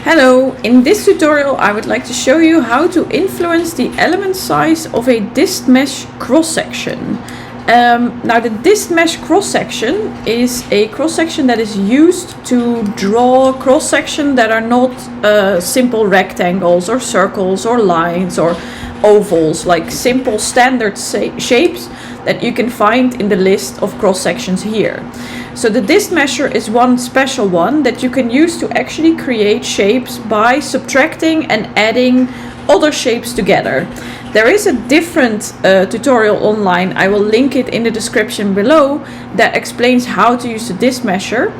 Hello, in this tutorial I would like to show you how to influence the element size of a Distmesh cross-section. Now the Distmesh cross-section is a cross-section that is used to draw cross-section that are not simple rectangles or circles or lines or ovals, like simple standard shapes that you can find in the list of cross-sections here. So the Distmesher is one special one that you can use to actually create shapes by subtracting and adding other shapes together. There is a different tutorial online, I will link it in the description below, that explains how to use the Distmesher.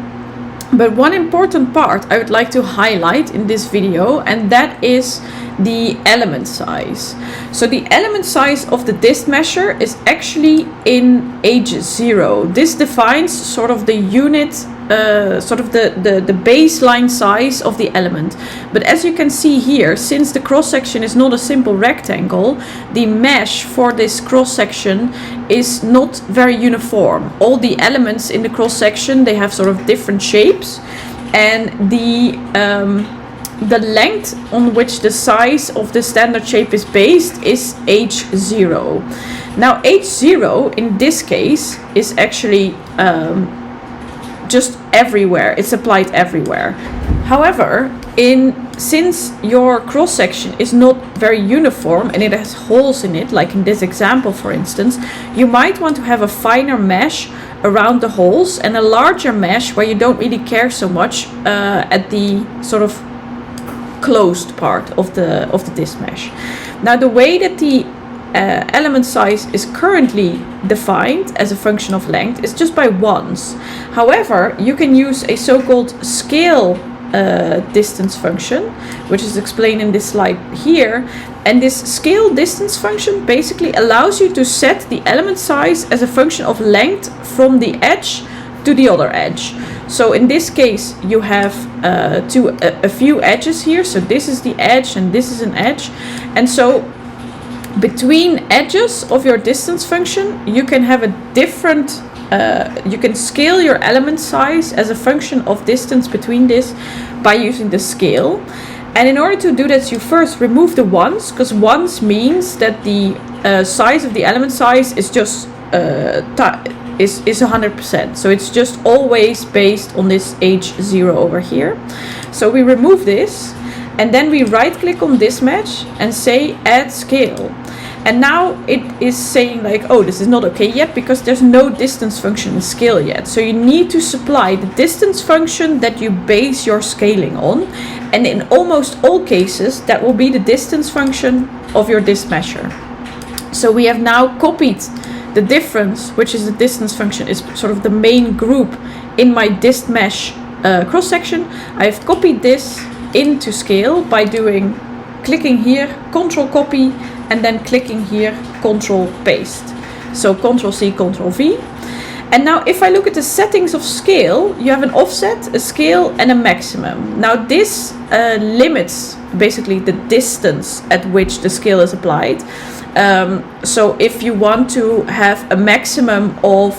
But one important part I would like to highlight in this video, and that is the element size. So the element size of the Distmesher is actually in H0. This defines sort of the unit, the baseline size of the element. But as you can see here, since the cross-section is not a simple rectangle, the mesh for this cross-section is not very uniform. All the elements in the cross-section, they have sort of different shapes, and the length on which the size of the standard shape is based is H0. Now H0 in this case is actually just everywhere. It's applied everywhere. However, since your cross-section is not very uniform and it has holes in it, like in this example for instance, you might want to have a finer mesh around the holes and a larger mesh where you don't really care so much at the sort of closed part of the Distmesh. Now the way that the element size is currently defined as a function of length is just by ones. However, you can use a so-called scale distance function, which is explained in this slide here, and this scale distance function basically allows you to set the element size as a function of length from the edge to the other edge. So in this case you have a few edges here, so this is the edge and this is an edge, and so between edges of your distance function you can have a different you can scale your element size as a function of distance between this by using the scale. And in order to do that, you first remove the ones, because ones means that the size of the element size is just is 100%. So it's just always based on this H0 over here. So we remove this, and then we right click on Distmesh and say add scale. And now it is saying like, oh, this is not okay yet because there's no distance function in scale yet. So you need to supply the distance function that you base your scaling on. And in almost all cases, that will be the distance function of your Distmesher. So we have now copied the difference, which is the distance function, is sort of the main group in my Distmesh cross-section. I've copied this into scale by clicking here, Control copy, and then clicking here, Control paste. So Control C, Control V. And now if I look at the settings of scale, you have an offset, a scale, and a maximum. Now this limits basically the distance at which the scale is applied. So if you want to have a maximum of,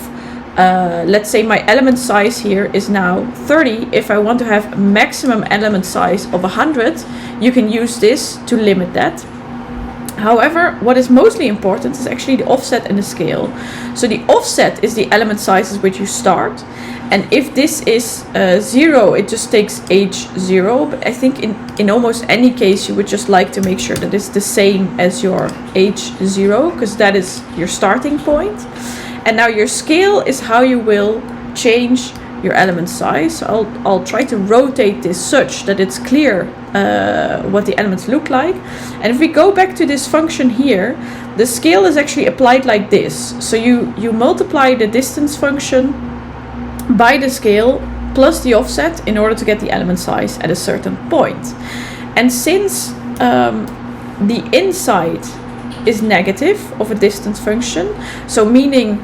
let's say my element size here is now 30. If I want to have a maximum element size of 100, you can use this to limit that. However, what is mostly important is actually the offset and the scale. So the offset is the element sizes which you start. And if this is 0, it just takes H0. But I think in almost any case, you would just like to make sure that it's the same as your H0, because that is your starting point. And now your scale is how you will change your element size. So I'll try to rotate this such that it's clear what the elements look like. And if we go back to this function here, the scale is actually applied like this. So you multiply the distance function by the scale plus the offset in order to get the element size at a certain point. And since the inside is negative of a distance function, so meaning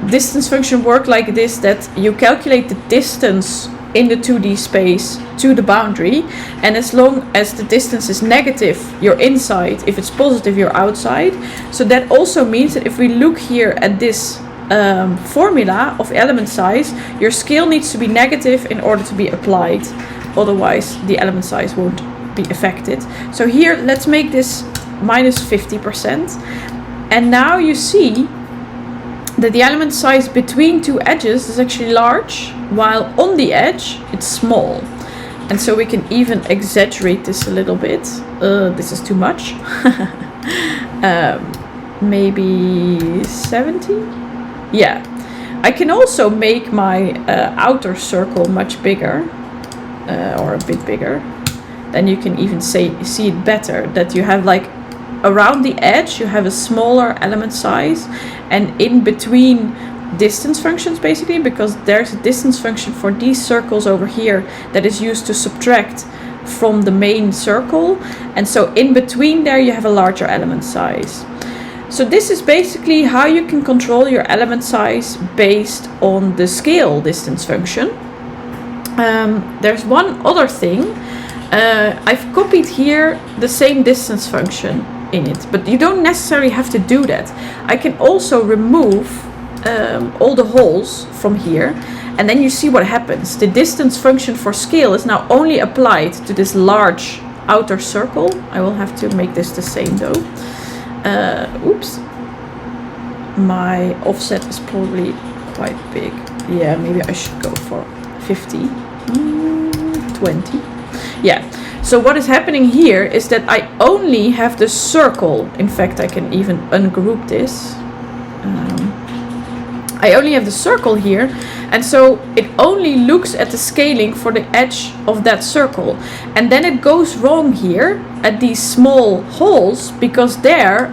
distance function work like this, that you calculate the distance in the 2D space to the boundary, and as long as the distance is negative, you're inside. If it's positive, you're outside. So that also means that if we look here at this formula of element size, your scale needs to be negative in order to be applied otherwise the element size won't be affected. So here, let's make this minus 50%. And now you see that the element size between two edges is actually large, while on the edge it's small. And so we can even exaggerate this a little bit. This is too much. Maybe 70? Yeah. I can also make my outer circle much bigger, or a bit bigger. Then you can even see it better, that you have like around the edge you have a smaller element size, and in between distance functions, basically, because there's a distance function for these circles over here that is used to subtract from the main circle, and so in between there you have a larger element size. So this is basically how you can control your element size based on the scale distance function. There's one other thing. I've copied here the same distance function in it, but you don't necessarily have to do that. I can also remove all the holes from here, and then you see what happens. The distance function for scale is now only applied to this large outer circle. I will have to make this the same though. Oops, my offset is probably quite big. Yeah, maybe I should go for 50, 20. Yeah, so what is happening here is that I only have the circle. In fact, I can even ungroup this. I only have the circle here, and so it only looks at the scaling for the edge of that circle, and then it goes wrong here at these small holes, because there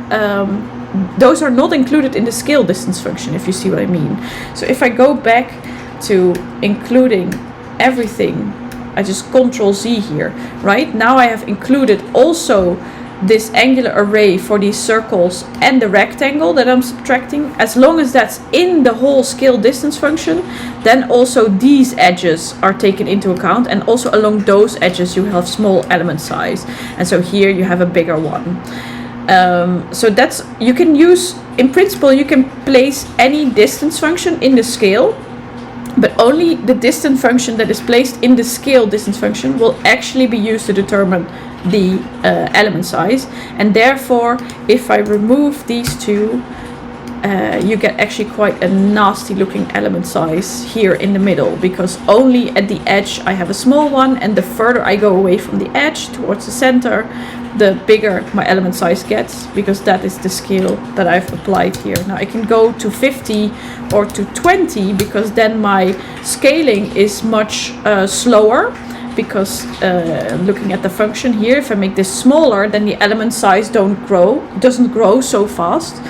those are not included in the scale distance function, if you see what I mean. So if I go back to including everything, I just Control Z here, right? Now I have included also this angular array for these circles and the rectangle that I'm subtracting. As long as that's in the whole scale distance function, then also these edges are taken into account, and also along those edges you have small element size, and so here you have a bigger one. So that's, you can use, in principle you can place any distance function in the scale, but only the distance function that is placed in the scale distance function will actually be used to determine the element size. And therefore, if I remove these two, you get actually quite a nasty looking element size here in the middle, because only at the edge I have a small one, and the further I go away from the edge towards the center, the bigger my element size gets, because that is the scale that I've applied here. Now I can go to 50 or to 20, because then my scaling is much slower, because looking at the function here, if I make this smaller, then the element size doesn't grow so fast.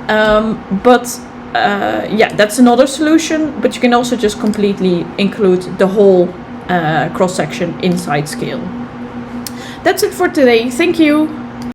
Yeah, that's another solution, but you can also just completely include the whole cross-section inside scale. That's it for today. Thank you.